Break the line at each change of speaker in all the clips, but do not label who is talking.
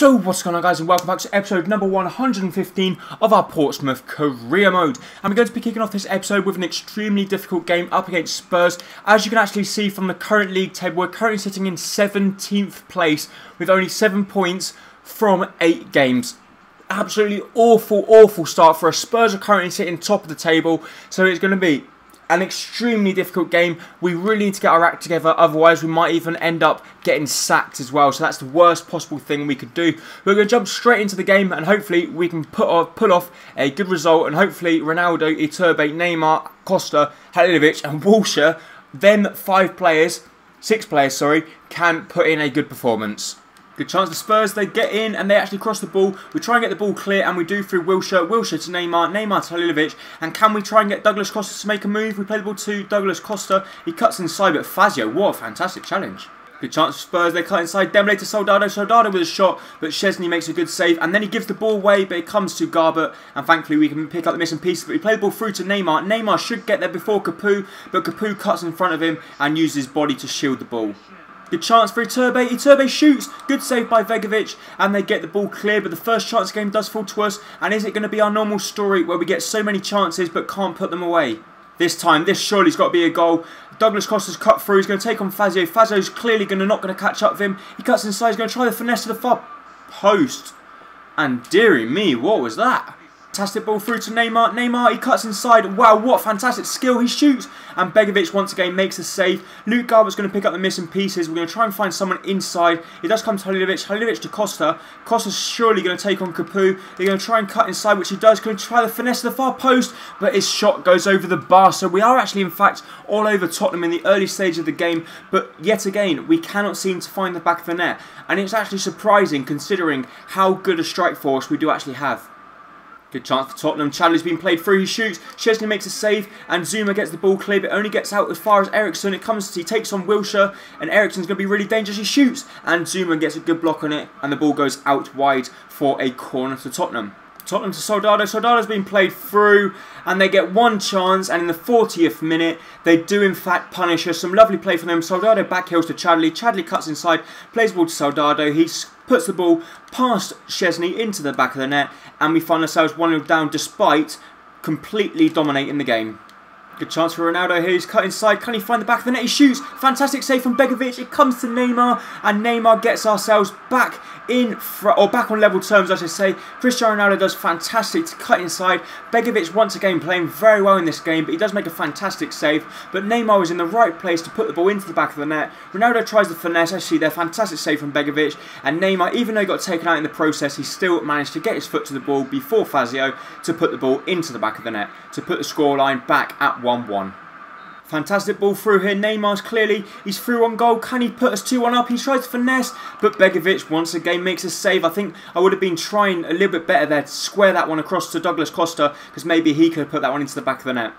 So what's going on, guys, and welcome back to episode number 115 of our Portsmouth career mode. And we're going to be kicking off this episode with an extremely difficult game up against Spurs. As you can actually see from the current league table, we're currently sitting in 17th place with only 7 points from 8 games. Absolutely awful start for us. Spurs are currently sitting top of the table, so it's going to be an extremely difficult game. We really need to get our act together, otherwise we might even end up getting sacked as well. So that's the worst possible thing we could do. We're going to jump straight into the game and hopefully we can pull off a good result, and hopefully Ronaldo, Iturbe, Neymar, Costa, Halilovic and Wilshere, them 6 players, sorry, can put in a good performance. Good chance for Spurs, they get in and they actually cross the ball. We try and get the ball clear and we do through Wilshere to Neymar, Neymar to Halilovic. And can we try and get Douglas Costa to make a move? We play the ball to Douglas Costa, he cuts inside, but Fazio, what a fantastic challenge. Good chance for Spurs, they cut inside, Dembele to Soldado with a shot, but Szczesny makes a good save, and then he gives the ball away, but it comes to Garbett, and thankfully we can pick up the missing pieces, but we play the ball through to Neymar. Neymar should get there before Capoue, but Capoue cuts in front of him and uses his body to shield the ball. Good chance for Iturbe. Iturbe shoots. Good save by Vegovic. And they get the ball clear. But the first chance of the game does fall to us. And is it going to be our normal story where we get so many chances but can't put them away? This time, this surely's got to be a goal. Douglas Costa's cut through. He's going to take on Fazio. Fazio's clearly not going to catch up with him. He cuts inside. He's going to try the finesse to the far post. And dearie me, what was that? Fantastic ball through to Neymar. Neymar, he cuts inside. Wow, what fantastic skill. He shoots. And Begovic once again makes a save. Luke Garbert's going to pick up the missing pieces. We're going to try and find someone inside. It does come to Halilovic. Halilovic to Costa. Costa's surely going to take on Capoue. They're going to try and cut inside, which he does. Going to try the finesse to the far post. But his shot goes over the bar. So we are actually, in fact, all over Tottenham in the early stage of the game. But yet again, we cannot seem to find the back of the net. And it's actually surprising considering how good a strike force we do actually have. Good chance for Tottenham. Chadley's been played through. He shoots. Szczesny makes a save. And Zuma gets the ball clear, but only gets out as far as Eriksson. He takes on Wilshere. And Eriksson's going to be really dangerous. He shoots. And Zuma gets a good block on it. And the ball goes out wide for a corner to Tottenham. Tottenham to Soldado. Soldado's been played through. And they get one chance. And in the 40th minute, they do in fact punish us. Some lovely play from them. Soldado backheels to Chadley. Chadley cuts inside. Plays the ball to Soldado. He puts the ball past Szczesny into the back of the net, and we find ourselves 1-0 down despite completely dominating the game. Good chance for Ronaldo here. He's cut inside. Can he find the back of the net? He shoots. Fantastic save from Begovic. It comes to Neymar, and Neymar gets ourselves back back on level terms, I should say. Cristiano Ronaldo does fantastic to cut inside. Begovic once again playing very well in this game, but he does make a fantastic save. But Neymar was in the right place to put the ball into the back of the net. Ronaldo tries the finesse. Actually, there, fantastic save from Begovic. And Neymar, even though he got taken out in the process, he still managed to get his foot to the ball before Fazio to put the ball into the back of the net, to put the scoreline back at 1-1. Fantastic ball through here. Neymar's clearly, he's through on goal. Can he put us 2-1 up? He tries to finesse, but Begovic once again makes a save. I think I would have been trying a little bit better there to square that one across to Douglas Costa, because maybe he could put that one into the back of the net.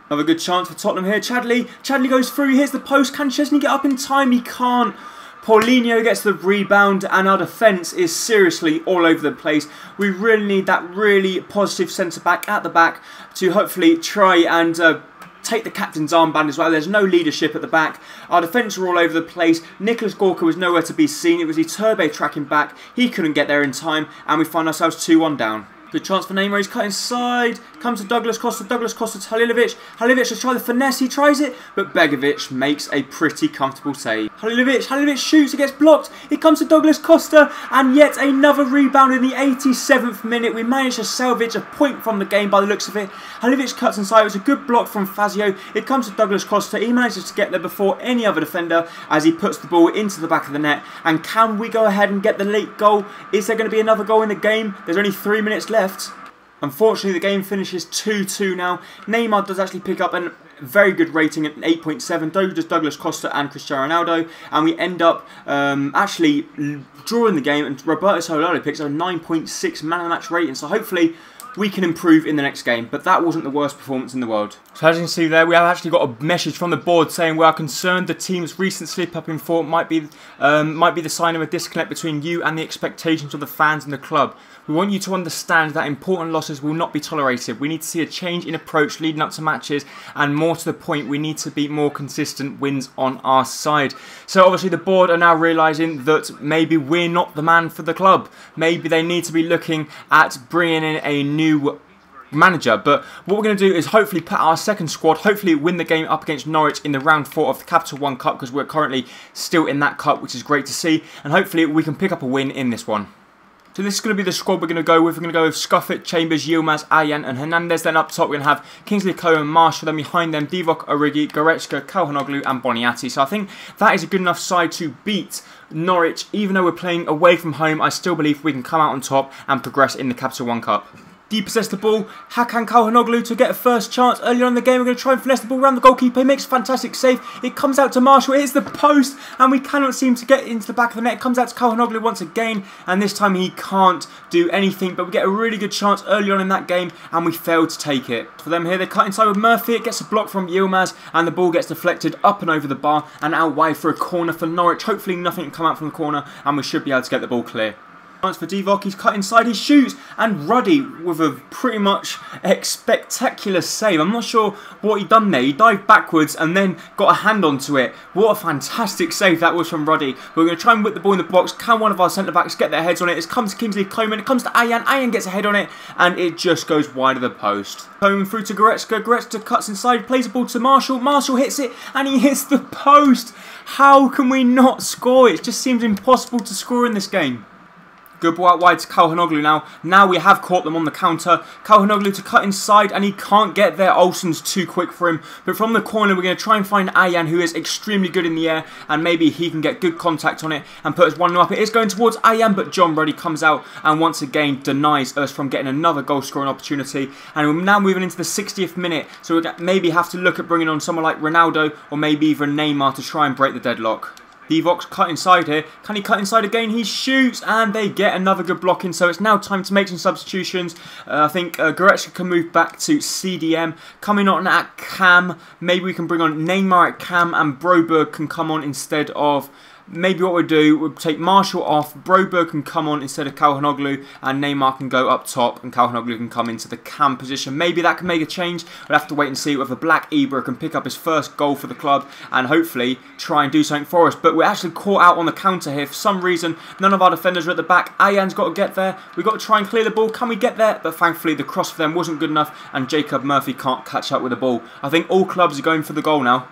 Another good chance for Tottenham here. Chadley goes through. Here's the post. Can Szczesny get up in time? He can't. Paulinho gets the rebound, and our defence is seriously all over the place. We really need that really positive centre-back at the back to hopefully try and take the captain's armband as well. There's no leadership at the back. Our defence are all over the place. Nicholas Gorka was nowhere to be seen. It was Iturbe tracking back. He couldn't get there in time, and we find ourselves 2-1 down. Good chance for Neymar. He's cut inside. Comes to Douglas Costa. Douglas Costa to Halilovic. Halilovic to try the finesse. He tries it, but Begovic makes a pretty comfortable save. Halilovic shoots. It gets blocked. It comes to Douglas Costa, and yet another rebound in the 87th minute. We managed to salvage a point from the game by the looks of it. Halilovic cuts inside. It was a good block from Fazio. It comes to Douglas Costa. He manages to get there before any other defender as he puts the ball into the back of the net. And can we go ahead and get the late goal? Is there going to be another goal in the game? There's only 3 minutes left. Unfortunately, the game finishes 2-2 now. Neymar does actually pick up a very good rating at 8.7. So does Douglas Costa and Cristiano Ronaldo. And we end up actually drawing the game. And Roberto Soldado picks up a 9.6 man of the match rating. So hopefully we can improve in the next game. But that wasn't the worst performance in the world. So as you can see there, we have actually got a message from the board saying we are concerned the team's recent slip up in form might be the sign of a disconnect between you and the expectations of the fans and the club. We want you to understand that important losses will not be tolerated. We need to see a change in approach leading up to matches, and more to the point, we need to be more consistent wins on our side. So obviously the board are now realising that maybe we're not the man for the club. Maybe they need to be looking at bringing in a new manager. But what we're going to do is hopefully put our second squad, hopefully win the game up against Norwich in the round 4 of the Capital One Cup, because we're currently still in that cup, which is great to see, and hopefully we can pick up a win in this one. So this is going to be the squad we're going to go with. We're going to go with Scuffet, Chambers, Yilmaz, Ayan and Hernandez. Then up top we're going to have Kingsley Cohen, Marshall. Then behind them Divock Origi, Goretzka, Calhanoglu and Boniati. So I think that is a good enough side to beat Norwich. Even though we're playing away from home, I still believe we can come out on top and progress in the Capital One Cup. Depossess the ball, Hakan Calhanoglu to get a first chance earlier on in the game. We're going to try and finesse the ball around the goalkeeper. He makes a fantastic save. It comes out to Marshall. It hits the post and we cannot seem to get into the back of the net. It comes out to Calhanoglu once again, and this time he can't do anything. But we get a really good chance early on in that game and we fail to take it. For them here, they cut inside with Murphy. It gets a block from Yilmaz and the ball gets deflected up and over the bar and out wide for a corner for Norwich. Hopefully nothing can come out from the corner and we should be able to get the ball clear. For Divock, he's cut inside, he shoots, and Ruddy with a pretty much spectacular save. I'm not sure what he done there. He dived backwards and then got a hand onto it. What a fantastic save that was from Ruddy. We're going to try and whip the ball in the box. Can one of our centre-backs get their heads on it? It comes to Kingsley Coman, it comes to Ayan. Ayan gets a head on it, and it just goes wide of the post. Coman through to Goretzka. Goretzka cuts inside, plays the ball to Marshall. Marshall hits it, and he hits the post. How can we not score? It just seems impossible to score in this game. Good ball out wide to Calhanoglu now. Now we have caught them on the counter. Calhanoglu to cut inside and he can't get there. Olsen's too quick for him. But from the corner we're going to try and find Ayan, who is extremely good in the air, and maybe he can get good contact on it and put us 1-0 up. It is going towards Ayan, but John Ruddy comes out and once again denies us from getting another goal scoring opportunity. And we're now moving into the 60th minute. So we maybe have to look at bringing on someone like Ronaldo or maybe even Neymar to try and break the deadlock. Divock's cut inside here. Can he cut inside again? He shoots and they get another good block in. So it's now time to make some substitutions. I think Goretzka can move back to CDM. Coming on at Cam. Maybe we can bring on Neymar at Cam and Broberg can come on instead of... Maybe what we'll do, we'll take Marshall off, Broberg can come on instead of Calhanoglu, and Neymar can go up top, and Calhanoglu can come into the cam position. Maybe that can make a change. We'll have to wait and see whether Black Ibra can pick up his first goal for the club, and hopefully try and do something for us. But we're actually caught out on the counter here. For some reason, none of our defenders are at the back. Ayan's got to get there. We've got to try and clear the ball. Can we get there? But thankfully, the cross for them wasn't good enough, and Jacob Murphy can't catch up with the ball. I think all clubs are going for the goal now.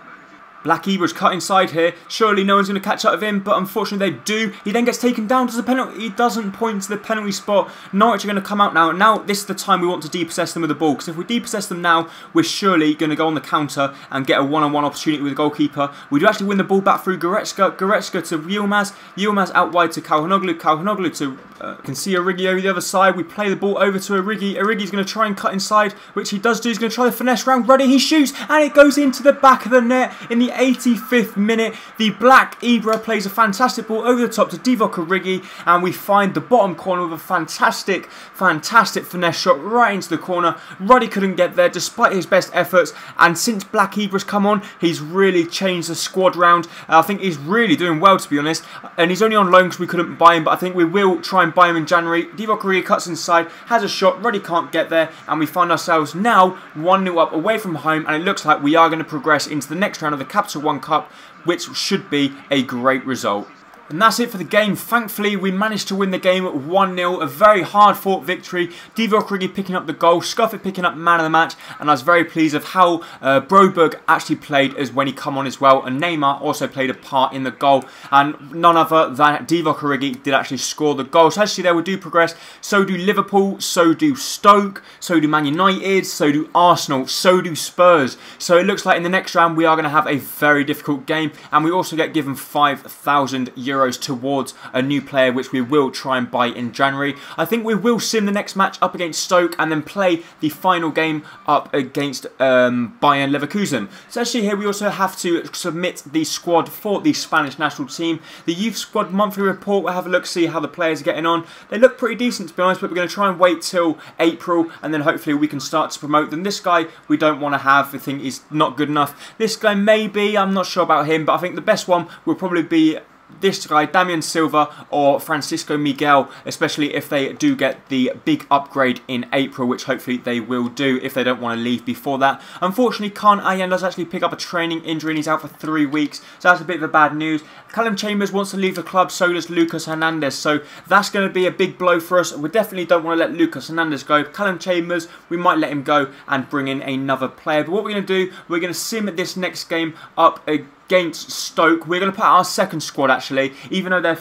Black Ibra's cut inside here. Surely no one's going to catch up with him, but unfortunately they do. He then gets taken down to the penalty. He doesn't point to the penalty spot. Norwich are going to come out now. Now this is the time we want to depossess them with the ball, because if we depossess them now, we're surely going to go on the counter and get a one-on-one opportunity with the goalkeeper. We do actually win the ball back through Goretzka. Goretzka to Yilmaz. Yilmaz out wide to Calhanoglu. Calhanoglu to can see Origi over the other side. We play the ball over to Origi. Origi's going to try and cut inside, which he does do. He's going to try the finesse round Ruddy. He shoots and it goes into the back of the net in the 85th minute. The Black Ibra plays a fantastic ball over the top to Divock Origi, and we find the bottom corner with a fantastic finesse shot right into the corner. Ruddy couldn't get there despite his best efforts, and since Black Ibra's come on, he's really changed the squad round. I think he's really doing well, to be honest, and he's only on loan because we couldn't buy him, but I think we will try and buy him in January. Divock Origi cuts inside, has a shot, Ruddy can't get there, and we find ourselves now 1-0 up away from home, and it looks like we are going to progress into the next round of the Capital One Cup, which should be a great result. And that's it for the game. Thankfully, we managed to win the game 1-0. A very hard-fought victory. Divock Origi picking up the goal. Scuffet picking up man of the match. And I was very pleased of how Broberg actually played as when he come on as well. And Neymar also played a part in the goal. And none other than Divock Origi did actually score the goal. So actually, they do progress. So do Liverpool. So do Stoke. So do Man United. So do Arsenal. So do Spurs. So it looks like in the next round, we are going to have a very difficult game. And we also get given €5,000 euros towards a new player, which we will try and buy in January. I think we will sim the next match up against Stoke and then play the final game up against Bayern Leverkusen. So actually here we also have to submit the squad for the Spanish national team. The youth squad monthly report, we'll have a look, see how the players are getting on. They look pretty decent, to be honest, but we're going to try and wait till April and then hopefully we can start to promote them. This guy we don't want to have. I think he's not good enough. This guy maybe, I'm not sure about him, but I think the best one will probably be this guy, Damian Silva or Francisco Miguel, especially if they do get the big upgrade in April, which hopefully they will do if they don't want to leave before that. Unfortunately, Khan Ayan does actually pick up a training injury and he's out for 3 weeks, so that's a bit of a bad news. Callum Chambers wants to leave the club, so does Lucas Hernandez, so that's going to be a big blow for us. We definitely don't want to let Lucas Hernandez go. Callum Chambers, we might let him go and bring in another player, but what we're going to do, we're going to sim this next game up against Stoke. We're going to put our second squad actually, even though their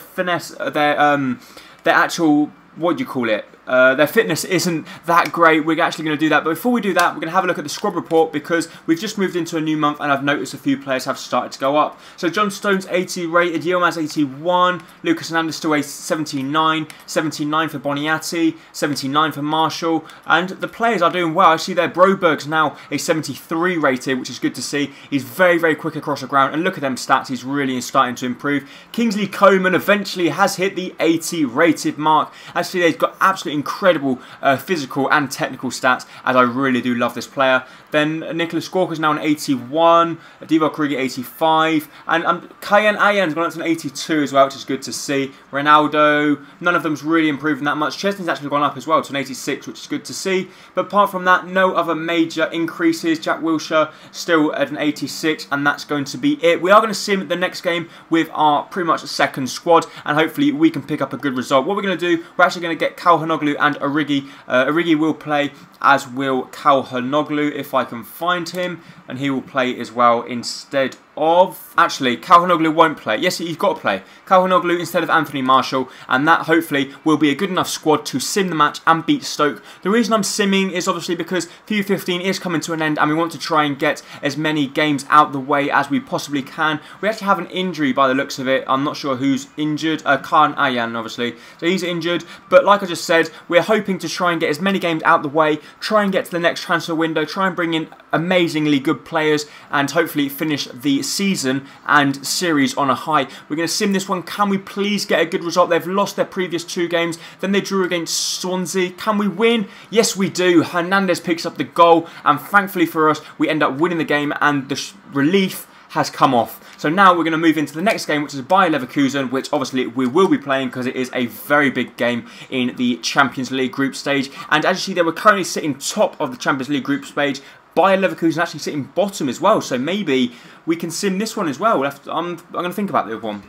actual, what do you call it? Their fitness isn't that great. We're actually going to do that, but before we do that, we're going to have a look at the squad report because we've just moved into a new month and I've noticed a few players have started to go up. So John Stone's 80 rated, Yilmaz 81, Lucas Hernandez still a 79, 79 for Boniati, 79 for Marshall, and the players are doing well. I see there Broberg's now a 73 rated, which is good to see. He's very, very quick across the ground, and look at them stats, he's really starting to improve. Kingsley Coman eventually has hit the 80 rated mark. Actually, he's got absolutely incredible physical and technical stats, as I really do love this player. Then Nicholas Squawker's now an 81, Divock Origi 85, and Kayan Ayan's gone up to an 82 as well, which is good to see. Ronaldo, none of them's really improving that much. Chesney's actually gone up as well to an 86, which is good to see. But apart from that, no other major increases. Jack Wilshere still at an 86, and that's going to be it. We are going to sim the next game with our pretty much second squad, and hopefully we can pick up a good result. What we're going to do, we're actually going to get Calhanoglu and Origi. Origi will play, as will Calhanoglu if I can find him, and he will play as well instead of... Actually, Calhanoglu won't play. Yes, he's got to play. Calhanoglu instead of Anthony Marshall, and that hopefully will be a good enough squad to sim the match and beat Stoke. The reason I'm simming is obviously because FIFA 15 is coming to an end and we want to try and get as many games out the way as we possibly can. We actually have an injury by the looks of it. I'm not sure who's injured. Khan Ayan, obviously. So he's injured, but like I just said, we're hoping to try and get as many games out the way, try and get to the next transfer window, try and bring in amazingly good players, and hopefully finish the season and series on a high. We're going to sim this one. Can we please get a good result? They've lost their previous 2 games. Then they drew against Swansea. Can we win? Yes, we do. Hernandez picks up the goal, and thankfully for us, we end up winning the game, and the relief has come off. So now we're going to move into the next game, which is Bayer Leverkusen, which obviously we will be playing because it is a very big game in the Champions League group stage. And as you see, they were currently sitting top of the Champions League group stage. Bayer Leverkusen actually sitting bottom as well, so maybe we can sim this one as well. I'm going to think about the other one.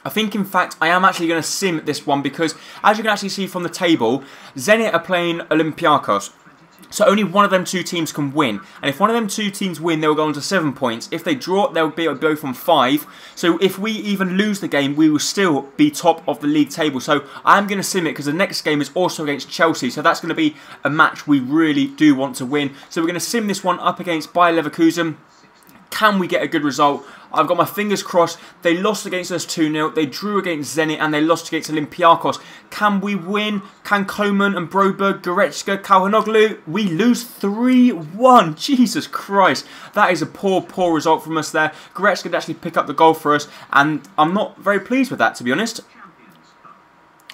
I think, in fact, I am actually going to sim this one because, as you can actually see from the table, Zenit are playing Olympiacos. So only one of them 2 teams can win. And if one of them 2 teams win, they'll go on to 7 points. If they draw, they'll be able to go from 5. So if we even lose the game, we will still be top of the league table. So I'm going to sim it because the next game is also against Chelsea. So that's going to be a match we really do want to win. So we're going to sim this one up against Bayer Leverkusen. Can we get a good result? I've got my fingers crossed. They lost against us 2-0. They drew against Zenit and they lost against Olympiacos. Can we win? Can Coman and Broberg, Goretzka, Calhanoglu? We lose 3-1. Jesus Christ. That is a poor, poor result from us there. Goretzka did actually pick up the goal for us, and I'm not very pleased with that, to be honest.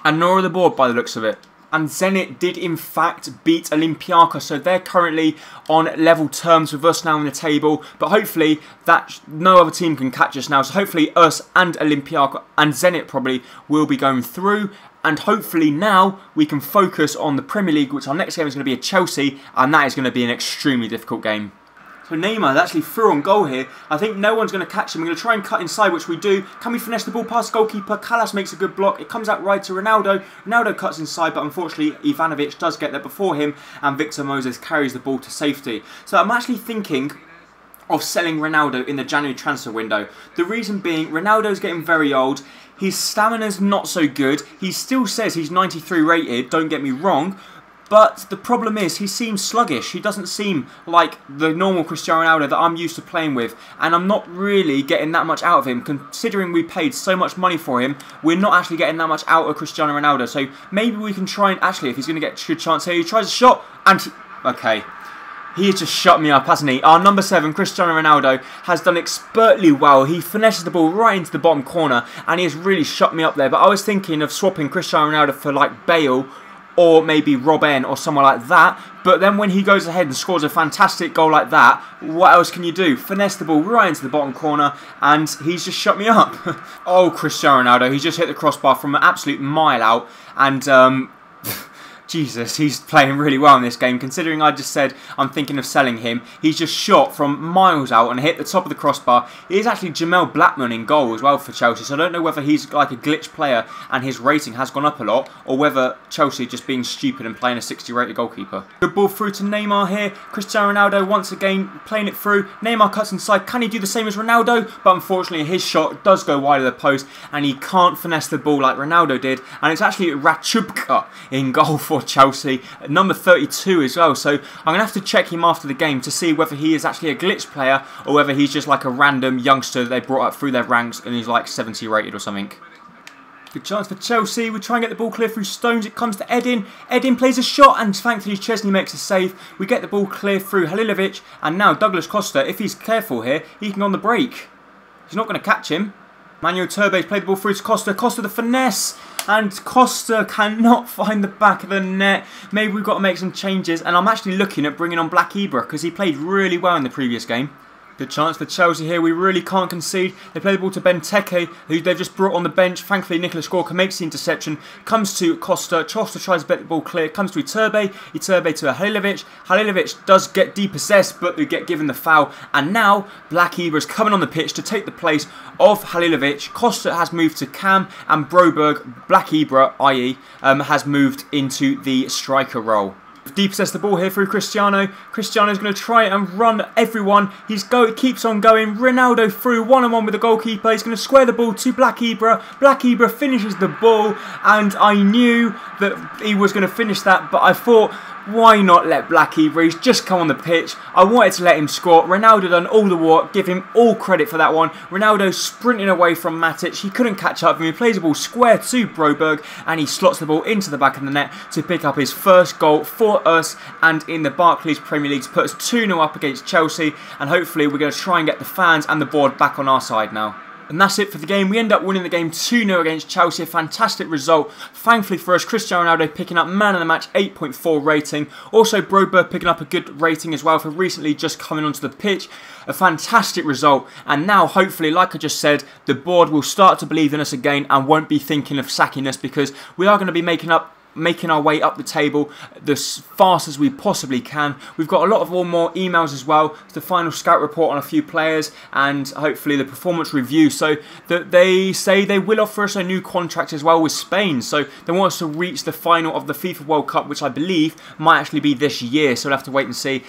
And nor are the board by the looks of it. And Zenit did in fact beat Olympiacos, so they're currently on level terms with us now in the table. But hopefully that no other team can catch us now. So hopefully us and Olympiacos and Zenit probably will be going through. And hopefully now we can focus on the Premier League, which our next game is going to be at Chelsea, and that is going to be an extremely difficult game. So Neymar is actually through on goal here. I think no one's going to catch him. We're going to try and cut inside, which we do. Can we finesse the ball past the goalkeeper? Callas makes a good block. It comes out right to Ronaldo. Ronaldo cuts inside, but unfortunately Ivanovic does get there before him, and Victor Moses carries the ball to safety. So I'm actually thinking of selling Ronaldo in the January transfer window. The reason being, Ronaldo's getting very old. His stamina's not so good. He still says he's 93 rated, don't get me wrong. But the problem is he seems sluggish. He doesn't seem like the normal Cristiano Ronaldo that I'm used to playing with. And I'm not really getting that much out of him. Considering we paid so much money for him, we're not actually getting that much out of Cristiano Ronaldo. So maybe we can try and actually, if he's going to get a good chance here, he tries a shot and okay. He has just shut me up, hasn't he? Our number 7, Cristiano Ronaldo, has done expertly well. He finesses the ball right into the bottom corner and he has really shut me up there. But I was thinking of swapping Cristiano Ronaldo for like Bale or maybe Robben or someone like that. But then when he goes ahead and scores a fantastic goal like that, what else can you do? Finesse the ball right into the bottom corner and he's just shut me up. Oh, Cristiano Ronaldo, he's just hit the crossbar from an absolute mile out and Jesus, he's playing really well in this game. Considering I just said I'm thinking of selling him, he's just shot from miles out and hit the top of the crossbar. He is actually Jamel Blackman in goal as well for Chelsea, so I don't know whether he's like a glitch player and his rating has gone up a lot, or whether Chelsea are just being stupid and playing a 60 rated goalkeeper. Good ball through to Neymar here. Cristiano Ronaldo once again playing it through. Neymar cuts inside. Can he do the same as Ronaldo? But unfortunately his shot does go wide of the post and he can't finesse the ball like Ronaldo did, and it's actually Ratchubka in goal for Chelsea, number 32 as well. So I'm going to have to check him after the game to see whether he is actually a glitch player or whether he's just like a random youngster that they brought up through their ranks and he's like 70 rated or something. Good chance for Chelsea. We try and get the ball clear through Stones. It comes to Edin. Edin plays a shot and thankfully Chesney makes a save. We get the ball clear through Halilovic and now Douglas Costa, if he's careful here, he can go on the break. He's not going to catch him. Manuel Turbe's played the ball through to Costa. Costa the finesse. And Costa cannot find the back of the net. Maybe we've got to make some changes. And I'm actually looking at bringing on Black Ibra because he played really well in the previous game. Good chance for Chelsea here. We really can't concede. They play the ball to Benteke, who they've just brought on the bench. Thankfully, Nicolas Gorka makes the interception. Comes to Costa. Costa tries to bet the ball clear. Comes to Iturbe. Iturbe to Halilovic. Halilovic does get depossessed, but they get given the foul. And now, Black Ibra is coming on the pitch to take the place of Halilovic. Costa has moved to Cam, and Broberg, Black Ibra, i.e., has moved into the striker role. Depossess the ball here through Cristiano. Cristiano's going to try and run everyone. He keeps on going. Ronaldo through one-on-one with the goalkeeper. He's going to square the ball to Black Ibra. Black Ibra finishes the ball, and I knew that he was going to finish that, but I thought, why not let Black Ibra? He's just come on the pitch. I wanted to let him score. Ronaldo done all the work. Give him all credit for that one. Ronaldo sprinting away from Matic. He couldn't catch up with him. He plays the ball square to Broberg and he slots the ball into the back of the net to pick up his first goal for us and in the Barclays Premier League to put us 2-0 up against Chelsea, and hopefully we're going to try and get the fans and the board back on our side now. And that's it for the game. We end up winning the game 2-0 against Chelsea. A fantastic result. Thankfully for us, Cristiano Ronaldo picking up man of the match, 8.4 rating. Also, Broberg picking up a good rating as well for recently just coming onto the pitch. A fantastic result. And now, hopefully, like I just said, the board will start to believe in us again and won't be thinking of sacking us, because we are going to be making our way up the table as fast as we possibly can. We've got a lot of more emails as well, the final scout report on a few players and hopefully the performance review, so that they say they will offer us a new contract as well with Spain. So they want us to reach the final of the FIFA World Cup, which I believe might actually be this year, so we'll have to wait and see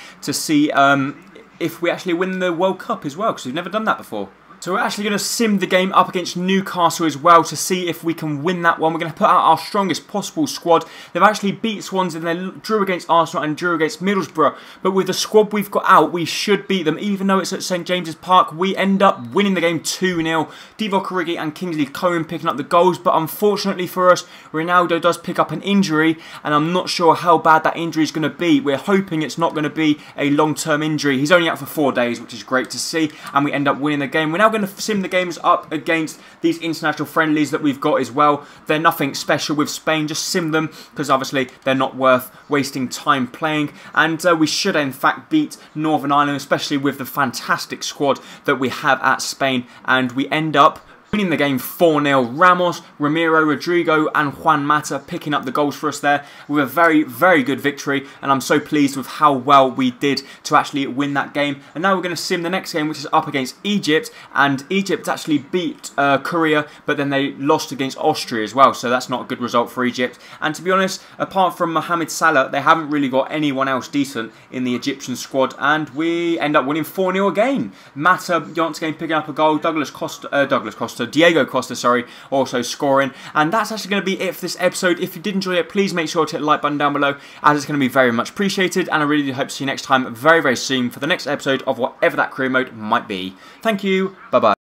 if we actually win the World Cup as well, because we've never done that before. So we're actually going to sim the game up against Newcastle as well to see if we can win that one. We're going to put out our strongest possible squad. They've actually beat Swansea and they drew against Arsenal and drew against Middlesbrough. But with the squad we've got out, we should beat them. Even though it's at St James's Park, we end up winning the game 2-0. Divock Origi and Kingsley Coman picking up the goals. But unfortunately for us, Ronaldo does pick up an injury. And I'm not sure how bad that injury is going to be. We're hoping it's not going to be a long-term injury. He's only out for 4 days, which is great to see. And we end up winning the game. We're now going to sim the games up against these international friendlies that we've got as well. They're nothing special with Spain, just sim them because obviously they're not worth wasting time playing, and we should in fact beat Northern Ireland, especially with the fantastic squad that we have at Spain, and we end up winning the game 4-0. Ramos, Ramiro, Rodrigo and Juan Mata picking up the goals for us there with a very, very good victory, and I'm so pleased with how well we did to actually win that game. And now we're going to sim the next game, which is up against Egypt, and Egypt actually beat Korea, but then they lost against Austria as well, so that's not a good result for Egypt. And to be honest, apart from Mohamed Salah, they haven't really got anyone else decent in the Egyptian squad, and we end up winning 4-0 again. Mata, once again picking up a goal. Douglas Costa, Diego Costa, sorry, also scoring. And that's actually going to be it for this episode. If you did enjoy it, please make sure to hit the like button down below, as it's going to be very much appreciated. And I really do hope to see you next time very, very soon for the next episode of whatever that career mode might be. Thank you. Bye-bye.